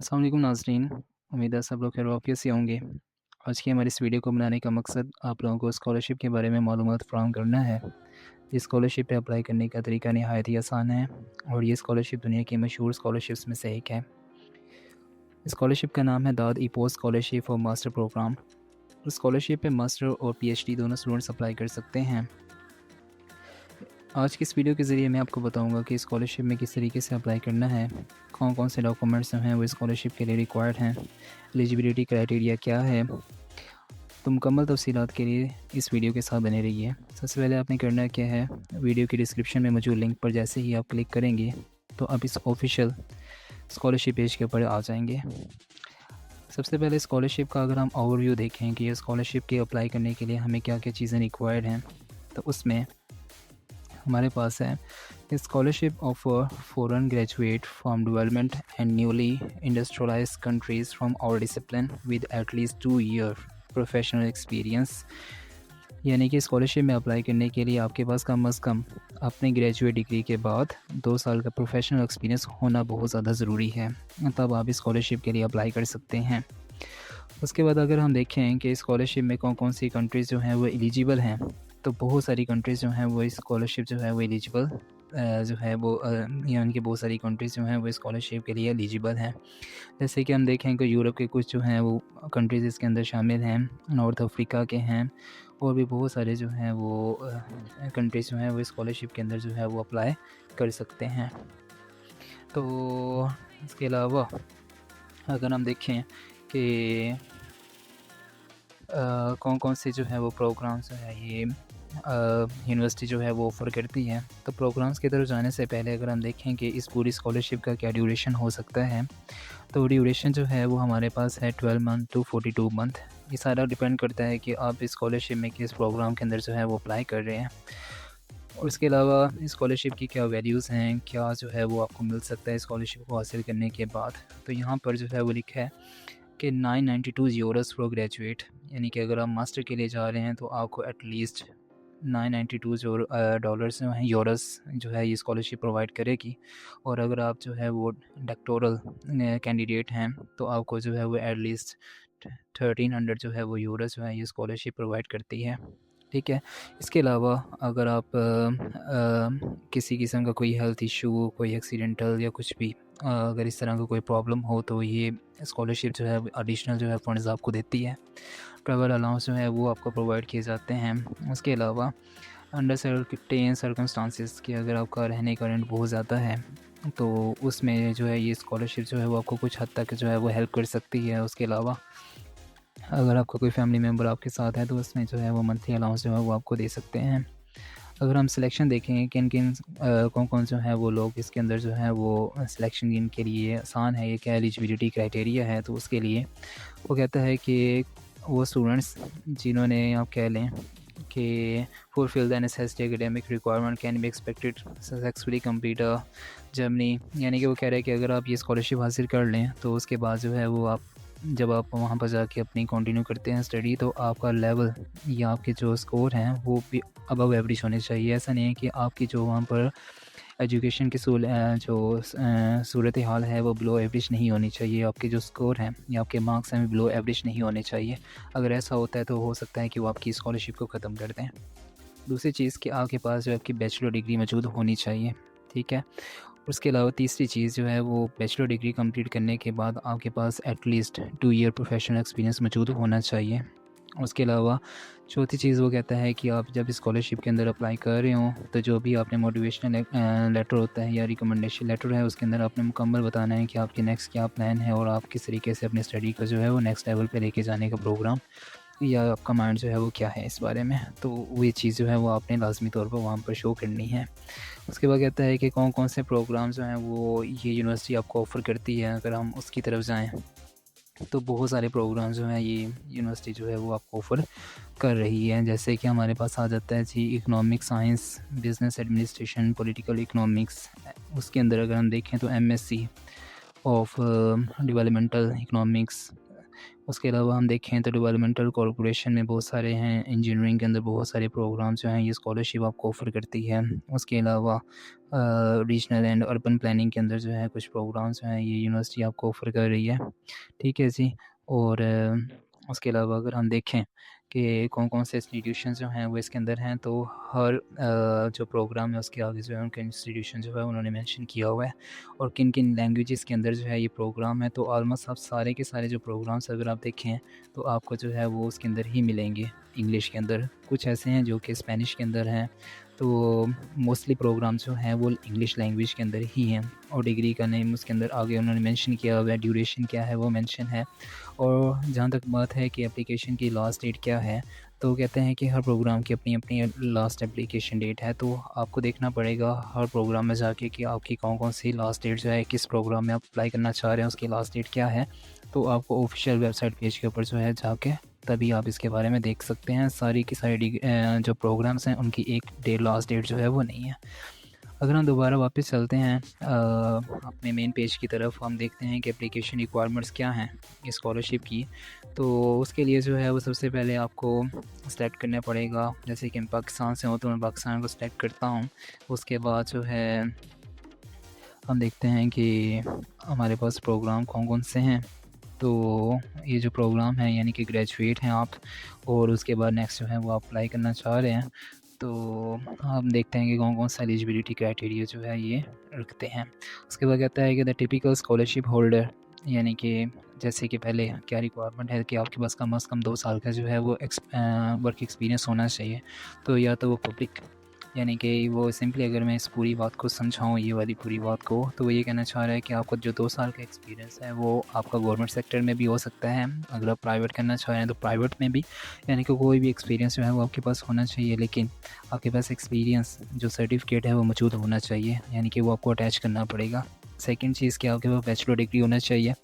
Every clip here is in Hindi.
अस्सलाम वालेकुम नाज़रीन। उम्मीद है सब लोग खैरियत से होंगे। आज की हमारी इस वीडियो को बनाने का मकसद आप लोगों को स्कॉलरशिप के बारे में मालूमात फ़राहम करना है। इस स्कॉलरशिप पे अप्लाई करने का तरीका नहायत ही आसान है और ये स्कॉलरशिप दुनिया की मशहूर स्कॉलरशिप्स में से एक है। स्कॉलरशिप का नाम है DAAD E post scholarship for master program. Scholarship पे मास्टर और पीएचडी दोनों स्टूडेंट्स अप्लाई कर सकते हैं। आज की इस वीडियो के ज़रिए मैं आपको बताऊंगा कि स्कॉलरशिप में किस तरीके से अप्लाई करना है, कौन कौन से डॉक्यूमेंट्स हैं वो स्कॉलरशिप के लिए रिक्वायर्ड हैं, एलिजिबिलिटी क्राइटेरिया क्या है। तो मुकम्मल तफसीलात के लिए इस वीडियो के साथ बने रहिए। सबसे पहले आपने करना क्या है, वीडियो की डिस्क्रिप्शन में मौजूद लिंक पर जैसे ही आप क्लिक करेंगे तो आप इस ऑफिशियल स्कॉलरशिप पेज के ऊपर आ जाएंगे। सबसे पहले स्कॉलरशिप का अगर हम ओवरव्यू देखें कि ये स्कॉलरशिप के अप्लाई करने के लिए हमें क्या क्या चीज़ें रिक्वायर्ड हैं, तो उसमें हमारे पास है scholarship of foreign graduate from development and newly industrialize countries from our discipline with at least 2 year professional experience. यानी कि स्कॉलरशिप में अप्लाई करने के लिए आपके पास कम अज़ कम अपनी ग्रेजुएट डिग्री के बाद 2 साल का प्रोफेशनल एक्सपीरियंस होना बहुत ज़्यादा ज़रूरी है, तब आप इस स्कॉलरशिप के लिए अप्लाई कर सकते हैं। उसके बाद अगर हम देखें कि स्कॉलरशिप में कौन कौन सी कंट्रीज़ जो हैं वो एलिजिबल हैं, तो बहुत सारी कंट्रीज़ जो हैं वो इस स्कॉलरशिप जो है वो एलिजिबल जो है वो यानी कि बहुत सारी कंट्रीज़ जो हैं वो स्कॉलरशिप के लिए एलिजिबल हैं। जैसे कि हम देखें कि यूरोप के कुछ जो हैं वो कंट्रीज़ इसके अंदर शामिल हैं, नॉर्थ अफ्रीका के हैं, और भी बहुत सारे जो हैं वो कंट्रीज़ जो हैं वो स्कॉलरशिप के अंदर जो है वो अप्लाई कर सकते हैं। तो इसके अलावा अगर हम देखें कि कौन कौन से जो है वो प्रोग्राम्स जो है ये यूनिवर्सिटी जो है वो ऑफ़र करती है, तो प्रोग्राम्स की तरफ जाने से पहले अगर हम देखें कि इस पूरी स्कॉलरशिप का क्या ड्यूरेशन हो सकता है, तो ड्यूरेशन जो है वो हमारे पास है 12 मंथ टू 42 मंथ। ये सारा डिपेंड करता है कि आप इस स्कॉलरशिप में किस प्रोग्राम के अंदर जो है वो अप्लाई कर रहे हैं। और इसके अलावा स्कॉलरशिप की क्या वैल्यूज़ हैं, क्या जो है वो आपको मिल सकता है स्कॉलरशिप को हासिल करने के बाद। तो यहाँ पर जो है वो लिखा है कि 992 यूरोस फॉर ग्रेजुएट, यानी कि अगर आप मास्टर के लिए जा रहे हैं तो आपको एटलीस्ट 992 जो डॉलर्स जो हैं यूरोस जो है ये स्कॉलरशिप प्रोवाइड करेगी। और अगर आप जो है वो डॉक्टोरल कैंडिडेट हैं तो आपको जो है वो एटलीस्ट 1300 जो है वो यूरोस जो है ये स्कॉलरशिप प्रोवाइड करती है। ठीक है। इसके अलावा अगर आप किसी किस्म का कोई हेल्थ इशू, कोई एक्सीडेंटल या कुछ भी अगर इस तरह का कोई प्रॉब्लम हो तो ये स्कॉलरशिप जो है एडिशनल जो है फंड्स आपको देती है। ट्रैवल अलाउंस जो है वो आपको प्रोवाइड किए जाते हैं। उसके अलावा अंडर सर्टेन सर्कमस्टांसिस कि अगर आपका रहने का रेंट बहुत ज़्यादा है तो उसमें जो है ये स्कॉलरशिप जो है वो आपको कुछ हद तक जो है वो हेल्प कर सकती है। उसके अलावा अगर आपका कोई फैमिली मेम्बर आपके साथ है तो उसमें जो है वो मंथली अलाउंस जो है वो आपको दे सकते हैं। अगर हम सिलेक्शन देखें किन-किन कौन-कौन जो है वो लोग इसके अंदर जो है वो सिलेक्शन इनके लिए आसान है, ये क्या एलिजिबिलिटी क्राइटेरिया है, तो उसके लिए वो कहता है कि वो स्टूडेंट्स जिन्होंने आप कह लें कि fulfil the necessary academic requirement can be expected successfully complete Germany. यानी कि वो कह रहे हैं कि अगर आप ये स्कॉलरशिप हासिल कर लें तो उसके बाद जो है वो आप जब आप वहाँ पर जाके अपनी कंटिन्यू करते हैं स्टडी तो आपका लेवल या आपके जो स्कोर हैं वो भी अबव एवरेज होने चाहिए। ऐसा नहीं है कि आपकी जो वहाँ पर एजुकेशन की सूरत हाल है वो बिलो एवरेज नहीं होनी चाहिए, आपके जो स्कोर हैं या आपके मार्क्स हैं बिलो एवरेज नहीं होने चाहिए। अगर ऐसा होता है तो हो सकता है कि वो आपकी स्कॉलरशिप को ख़त्म कर दें। दूसरी चीज़ कि आपके पास जो आपकी बैचलर डिग्री मौजूद होनी चाहिए। ठीक है। उसके अलावा तीसरी चीज़ जो है वो बैचलर डिग्री कंप्लीट करने के बाद आपके पास एटलीस्ट 2 ईयर प्रोफेशनल एक्सपीरियंस मौजूद होना चाहिए। उसके अलावा चौथी चीज़ वो कहता है कि आप जब स्कॉलरशिप के अंदर अप्लाई कर रहे हों तो जो भी आपने मोटिवेशनल लेटर होता है या रिकमेंडेशन लेटर है उसके अंदर आपने मुकम्मल बताना है कि आपके नेक्स्ट क्या प्लान है और आप किस तरीके से अपनी स्टडी को जो है वो नेक्स्ट लेवल पे लेके जाने का प्रोग्राम या आपका माइंड जो है वो क्या है इस बारे में। तो वो ये चीज़ जो है वो आपने लाज़मी तौर पर वहाँ पर शो करनी है। उसके बाद कहता है कि कौन-कौन से प्रोग्राम जो हैं वो ये यूनिवर्सिटी आपको ऑफ़र करती है। अगर हम उसकी तरफ जाएँ तो बहुत सारे प्रोग्राम जो हैं ये यूनिवर्सिटी जो है वो आपको ऑफ़र कर रही है। जैसे कि हमारे पास आ जाता है जी economic science, business administration, political economics. उसके अंदर अगर हम देखें तो एमएससी ऑफ डेवलपमेंटल इकोनॉमिक्स, उसके अलावा हम देखें तो डेवलपमेंटल कॉर्पोरेशन में बहुत सारे हैं, इंजीनियरिंग के अंदर बहुत सारे प्रोग्राम जो हैं ये स्कॉलरशिप आपको ऑफ़र करती है। उसके अलावा रीजनल एंड अर्बन प्लानिंग के अंदर जो है कुछ प्रोग्राम्स जो हैं ये यूनिवर्सिटी आपको ऑफ़र कर रही है। ठीक है जी। और उसके अलावा अगर हम देखें कि कौन-कौन से इंस्टीट्यूशंस जो हैं वो इसके अंदर हैं, तो हर जो प्रोग्राम है उसके आगे जो है उनका इंस्टीट्यूशन जो है उन्होंने मेंशन किया हुआ है और किन-किन लैंग्वेजेस के अंदर जो है ये प्रोग्राम है। तो ऑलमोस्ट आप सारे के सारे जो प्रोग्राम्स अगर आप देखें तो आपको जो है वो उसके अंदर ही मिलेंगे इंग्लिश के अंदर। कुछ ऐसे हैं जो कि स्पेनिश के अंदर हैं, तो मोस्टली प्रोग्राम जो हैं वो इंग्लिश लैंग्वेज के अंदर ही हैं और डिग्री का नेम उसके अंदर आगे उन्होंने मेंशन किया हुआ है, ड्यूरेशन क्या है वो मेंशन है। और जहाँ तक बात है कि एप्लीकेशन की लास्ट डेट क्या है, तो कहते हैं कि हर प्रोग्राम की अपनी-अपनी लास्ट एप्लीकेशन डेट है, तो आपको देखना पड़ेगा हर प्रोग्राम में जाके कि आपकी कौन-कौन सी लास्ट डेट जो है, किस प्रोग्राम में आप अप्लाई करना चाह रहे हैं, उसकी लास्ट डेट क्या है। तो आपको ऑफ़िशियल वेबसाइट पेज के ऊपर जो है जाके तभी आप इसके बारे में देख सकते हैं। सारी की सारी जो प्रोग्राम्स हैं उनकी एक लास्ट डेट जो है वो नहीं है। अगर हम दोबारा वापस चलते हैं अपने मेन पेज की तरफ, हम देखते हैं कि एप्लीकेशन रिक्वायरमेंट्स क्या हैं इस स्कॉलरशिप की। तो उसके लिए जो है वो सबसे पहले आपको सेलेक्ट करना पड़ेगा। जैसे कि मैं पाकिस्तान से हूँ तो मैं पाकिस्तान को सेलेक्ट करता हूँ। उसके बाद जो है हम देखते हैं कि हमारे पास प्रोग्राम कौन-कौन से हैं। तो ये जो प्रोग्राम है यानी कि ग्रेजुएट हैं आप और उसके बाद नेक्स्ट जो है वो अप्लाई करना चाह रहे हैं, तो हम देखते हैं कि कौन-कौन सा एलिजिबिलिटी क्राइटेरिया जो है ये रखते हैं। उसके बाद कहता है कि द टिपिकल स्कॉलरशिप होल्डर, यानी कि जैसे कि पहले क्या रिक्वायरमेंट है कि आपके पास कम से कम 2 साल का जो है वो वर्क एक्सपीरियंस होना चाहिए। तो या तो वो पब्लिक, यानी कि वो सिंपली अगर मैं इस पूरी बात को समझाऊँ, ये वाली पूरी बात को, तो वो ये कहना चाह रहा है कि आपको जो 2 साल का एक्सपीरियंस है वो आपका गवर्नमेंट सेक्टर में भी हो सकता है। अगर आप प्राइवेट करना चाह रहे हैं तो प्राइवेट में भी, यानी कि कोई भी एक्सपीरियंस जो है वो आपके पास होना चाहिए, लेकिन आपके पास एक्सपीरियंस जो सर्टिफिकेट है वो मौजूद होना चाहिए, यानी कि वो आपको अटैच करना पड़ेगा। सेकंड चीज़ कि आपके पास बैचलर डिग्री होना चाहिए।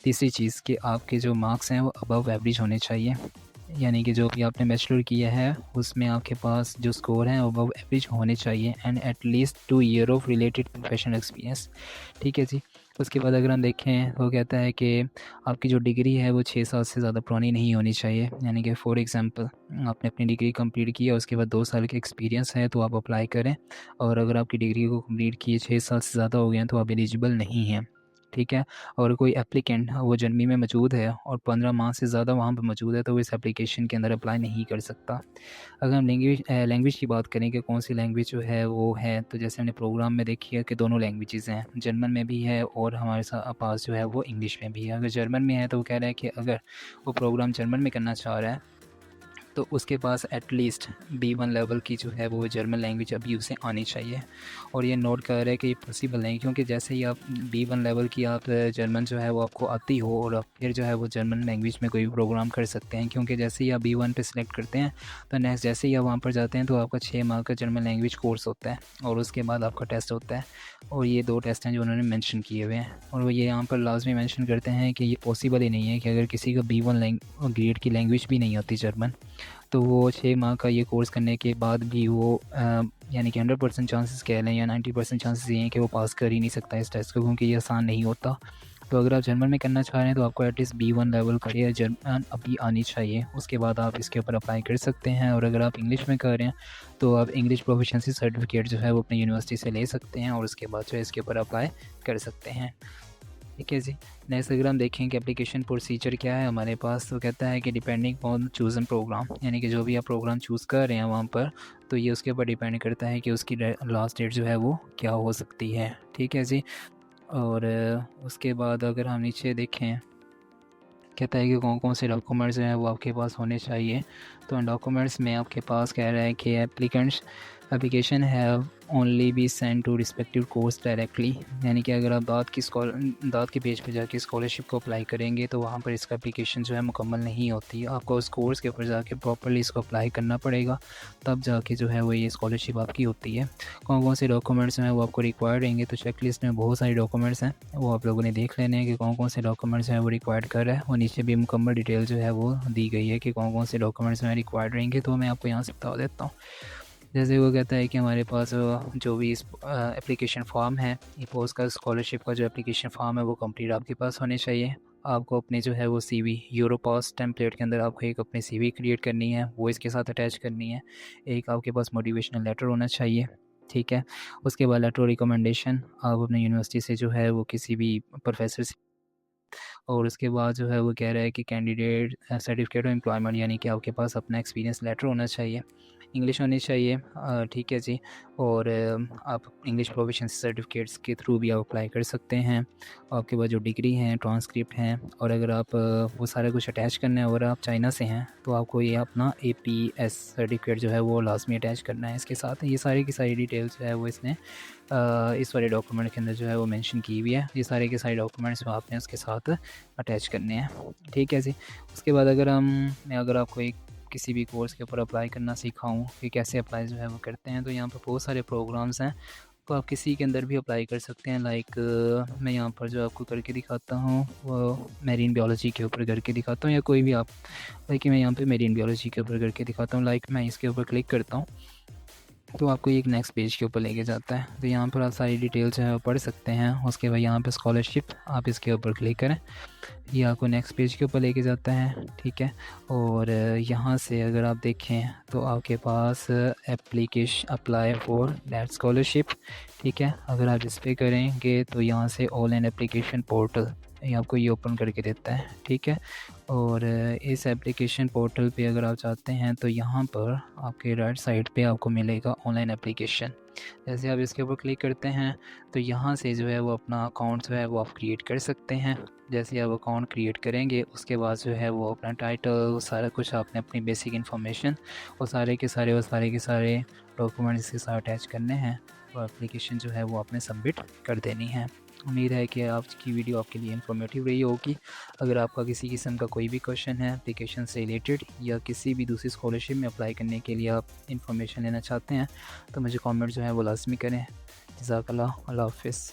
तीसरी चीज़ कि आपके जो मार्क्स हैं वो अबव एवरेज होने चाहिए, यानी कि जो भी आपने बैचलर किया है उसमें आपके पास जो स्कोर हैं वो अबव एवरेज होने चाहिए and at least 2 year of related professional experience. ठीक है जी। उसके बाद अगर हम देखें वो कहता है कि आपकी जो डिग्री है वो 6 साल से ज़्यादा पुरानी नहीं होनी चाहिए, यानी कि फॉर एग्ज़ाम्पल आपने अपनी डिग्री कंप्लीट की है उसके बाद 2 साल का एक्सपीरियंस है तो आप अप्लाई करें, और अगर आपकी डिग्री को कंप्लीट किए 6 साल से ज़्यादा हो गए हैं तो आप एलिजिबल नहीं हैं। ठीक है। और कोई एप्लीकेंट वो जर्मनी में मौजूद है और 15 माह से ज़्यादा वहाँ पे मौजूद है तो वो इस एप्लीकेशन के अंदर अप्लाई नहीं कर सकता। अगर हम लैंग्वेज की बात करें कि कौन सी लैंग्वेज जो है वो है, तो जैसे हमने प्रोग्राम में देखी है कि दोनों लैंग्वेजेज़ हैं, जर्मन में भी है और हमारे पास जो है वो इंग्लिश में भी है। अगर जर्मन में है तो वो कह रहा है कि अगर वो प्रोग्राम जर्मन में करना चाह रहा है तो उसके पास एटलीस्ट B1 लेवल की जो है वो जर्मन लैंग्वेज अभी उसे आनी चाहिए। और ये नोट कर रहा है कि ये पॉसिबल नहीं, क्योंकि जैसे ही आप B1 लेवल की आप जर्मन जो है वो आपको आती हो और आप फिर जो है वो जर्मन लैंग्वेज में कोई भी प्रोग्राम कर सकते हैं, क्योंकि जैसे ही आप B1 पे सिलेक्ट करते हैं तो नेक्स्ट जैसे ही आप वहाँ पर जाते हैं तो आपका 6 माह का जर्मन लैंग्वेज कोर्स होता है और उसके बाद आपका टेस्ट होता है। और ये 2 टेस्ट हैं जो उन्होंने मेंशन किए हुए हैं, और वो ये यहाँ पर लाजमी मेंशन करते हैं कि ये पॉसिबल ही नहीं है कि अगर किसी का B1 ग्रेड की लैंग्वेज भी नहीं आती जर्मन, तो वो 6 माह का ये कोर्स करने के बाद भी वो यानी कि 100% चांसेस कह लें या 90% चांसेस ये हैं कि वो पास कर ही नहीं सकता इस टेस्ट को, क्योंकि ये आसान नहीं होता। तो अगर आप जर्मन में करना चाह रहे हैं तो आपको एटलीस्ट B1 लेवल का या जर्मन अभी आनी चाहिए, उसके बाद आप इसके ऊपर अप्लाई कर सकते हैं। और अगर आप इंग्लिश में कर रहे हैं तो आप इंग्लिश प्रोफिशिएंसी सर्टिफिकेट जो है वो अपनी यूनिवर्सिटी से ले सकते हैं और उसके बाद जो है इसके ऊपर अप्लाई कर सकते हैं। ठीक है जी। नेक्स्ट अगर हम देखें कि एप्लीकेशन प्रोसीजर क्या है हमारे पास, तो कहता है कि डिपेंडिंग ऑन चूज़न प्रोग्राम, यानी कि जो भी आप प्रोग्राम चूज़ कर रहे हैं वहाँ पर, तो ये उसके ऊपर डिपेंड करता है कि उसकी लास्ट डेट जो है वो क्या हो सकती है। ठीक है जी। और उसके बाद अगर हम नीचे देखें, कहता है कि कौन-कौन से डॉक्यूमेंट्स जो हैं वो आपके पास होने चाहिए। तो डॉक्यूमेंट्स में आपके पास कह रहा है कि application have only be send to respective course directly, यानी कि अगर आप दाद के पेज पे जाके स्कॉलरशिप को अप्लाई करेंगे तो वहाँ पर इसका एप्लीकेशन जो है मुकम्मल नहीं होती। आपको उस कोर्स के ऊपर जाके प्रॉपर्ली इसको अप्लाई करना पड़ेगा, तब जाके जो है वो ये स्कॉलरशिप आपकी होती है। कौन-कौन से डॉक्यूमेंट्स हैं वो आपको रिक्वायर्ड रहेंगे, तो चेकलिस्ट में बहुत सारे डॉक्यूमेंट्स हैं, वो आप लोगों ने देख लेने हैं कि कौन-कौन से डॉक्यूमेंट्स हैं वो रिक्वायर्ड कर रहा है, और नीचे भी मुकम्मल डिटेल जो है वो दी गई है कि कौन-कौन से डॉक्यूमेंट्स में रिक्वायर्ड रहेंगे। तो मैं आपको यहाँ से बता देता हूँ। जैसे वो कहता है कि हमारे पास जो भी इस एप्लीकेशन फॉर्म है, ये पोस्ट का स्कॉलरशिप का जो एप्लीकेशन फॉर्म है वो कंप्लीट आपके पास होने चाहिए। आपको अपनी जो है वो सीवी यूरोपास टेम्पलेट के अंदर आपको एक अपनी सीवी क्रिएट करनी है, वो इसके साथ अटैच करनी है। एक आपके पास मोटिवेशनल लेटर होना चाहिए, ठीक है। उसके बाद लेटर रिकमेंडेशन आप अपनी यूनिवर्सिटी से जो है वो किसी भी प्रोफेसर से, और उसके बाद जो है वो कह रहा है कि कैंडिडेट सर्टिफिकेट ऑफ एम्प्लॉयमेंट, यानी कि आपके पास अपना एक्सपीरियंस लेटर होना चाहिए, इंग्लिश होनी चाहिए, ठीक है जी। और आप इंग्लिश प्रोफिशिएंसी सर्टिफिकेट्स के थ्रू भी आप अप्लाई कर सकते हैं। आपके पास जो डिग्री हैं, ट्रांसक्रिप्ट हैं, और अगर आप वो सारा कुछ अटैच करना है, और आप चाइना से हैं तो आपको ये अपना APS सर्टिफिकेट जो है वो लाजमी अटैच करना है इसके साथ। ये सारी की सारी डिटेल्स जो है वो इसने इस वाले डॉक्यूमेंट के अंदर जो है वो मेंशन की हुई है। ये सारे के सारे डॉक्यूमेंट्स जो आपने उसके साथ अटैच करने हैं, ठीक है जी। उसके बाद अगर आपको एक किसी भी कोर्स के ऊपर अप्लाई करना सिखाऊं कि कैसे अप्लाई जो है वो करते हैं, तो यहाँ पर बहुत सारे प्रोग्राम्स हैं, तो आप किसी के अंदर भी अप्लाई कर सकते हैं। लाइक मैं यहाँ पर जो आपको करके दिखाता हूँ वो मेरीन बायोलॉजी के ऊपर करके दिखाता हूँ, या कोई भी आप, लाइक मैं यहाँ पे मेरीन बायोलॉजी के ऊपर करके दिखाता हूँ। लाइक मैं इसके ऊपर क्लिक करता हूँ तो आपको एक नेक्स्ट पेज के ऊपर लेके जाता है, तो यहाँ पर आप सारी डिटेल्स जो है वो पढ़ सकते हैं। उसके बाद यहाँ पे स्कॉलरशिप, आप इसके ऊपर क्लिक करें, ये आपको नेक्स्ट पेज के ऊपर लेके जाता है, ठीक है। और यहाँ से अगर आप देखें तो आपके पास application apply for that scholarship, ठीक है। अगर आप इस पर करेंगे तो यहाँ से ऑनलाइन एप्लीकेशन पोर्टल ये आपको ये ओपन करके देता है, ठीक है। और इस एप्लीकेशन पोर्टल पे अगर आप चाहते हैं तो यहाँ पर आपके राइट साइड पे आपको मिलेगा ऑनलाइन एप्लीकेशन। जैसे आप इसके ऊपर क्लिक करते हैं तो यहाँ से जो है वो अपना अकाउंट जो है वो आप क्रिएट कर सकते हैं। जैसे आप अकाउंट क्रिएट करेंगे उसके बाद जो है वो अपना टाइटल, सारा कुछ आपने अपनी बेसिक इन्फॉर्मेशन और सारे के सारे डॉक्यूमेंट्स इसके साथ अटैच करने हैं, और एप्लीकेशन जो है वो आपने सबमिट कर देनी है। उम्मीद है कि आज की वीडियो आपके लिए इन्फॉर्मेटिव रही होगी। अगर आपका किसी किस्म का कोई भी क्वेश्चन है एप्लीकेशन से रिलेटेड, या किसी भी दूसरी स्कॉलरशिप में अप्लाई करने के लिए आप इन्फॉर्मेशन लेना चाहते हैं, तो मुझे कमेंट जो है वो लाजमी करें। जज़ाकल्लाह, अल्लाह हाफ़िज़।